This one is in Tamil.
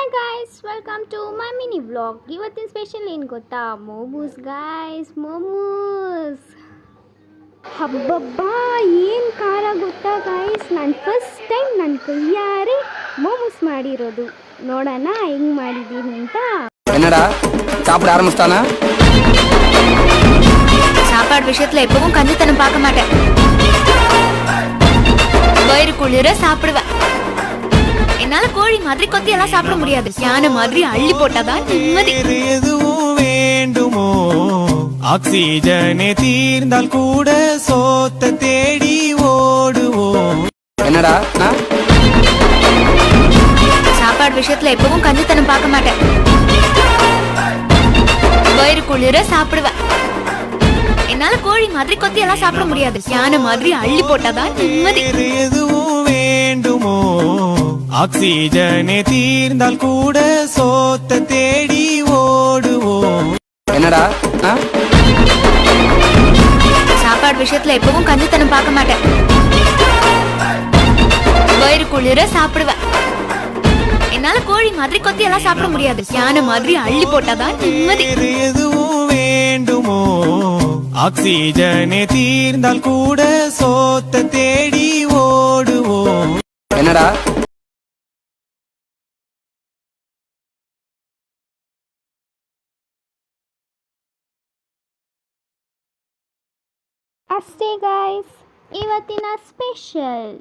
Hi guys, welcome to my mini vlog. ಇವತ್ತಿನ ಸ್ಪೆಷಲ್ ಏನು ಗೊತ್ತಾ? ಮೋಮೋಸ್ ಗಾಯ್ಸ್, ಮೋಮೋಸ್. ಹಬ್ಬಬ್ಬಾ, ಏನು ಖಾರ ಗೊತ್ತಾ ಗಾಯ್ಸ್? ನಾನು ಫಸ್ಟ್ ಟೈಮ್ ನನ್ನ ಕೈಯಾರೆ ಮೋಮೋಸ್ ಮಾಡಿರೋದು. ನೋಡೋಣ ಹೆಂಗೆ ಮಾಡಿದ್ದೀನಿ ಅಂತ. என்னடா சாப்பிட ஆரம்பிச்சிட்டானா? சாப்பாடு விஷயத்துல எப்பவும் கஞ்சித்தனம் பார்க்க மாட்டேன். வயிறு குளிர சாப்பிடுவேன். என்னால கோழி மாதிரி கொத்தி எல்லாம் சாப்பிட முடியாது. யானை மாதிரி அள்ளி போட்டாதான் நிம்மதி. எதுவும் வேண்டுமோ? ஆக்சிஜனே தீர்ந்தால் கூட சோத்த தேடி ஓடுவோம். என்னடா சாப்பாடு விஷயத்துல எப்பவும் கஞ்சித்தனம் பார்க்க மாட்டேன். வயிறு குளிர சாப்பிடுவேன். என்னால கோழி மாதிரி கொத்தி எல்லாம் சாப்பிட முடியாது. யானை மாதிரி அள்ளி போட்டாதான் நிம்மதி. எதுவும் வேண்டுமோ? ஆக்சிஜனே தீர்ந்தால் கூட சோத்த தேடி ஓடுவோம். என்னடா சாப்பாடு விஷயத்துல எப்பவும் கஞ்சித்தனம் பார்க்க மாட்டேன். வயிறு குளிர சாப்பிடுவேன். என்னால கோழி மாதிரி கொத்தி எல்லாம் சாப்பிட முடியாது. யானை மாதிரி அள்ளி போட்டாதான் நிம்மதி. எதுவும் வேண்டுமோ? ஆக்சிஜனே தீர்ந்தால் கூட சோத்த தேடி ஓடுவோம். என்னடா ಅಷ್ಟೇ ಗಾಯ್ಸ್, ಇವತ್ತಿನ ಸ್ಪೆಷಲ್.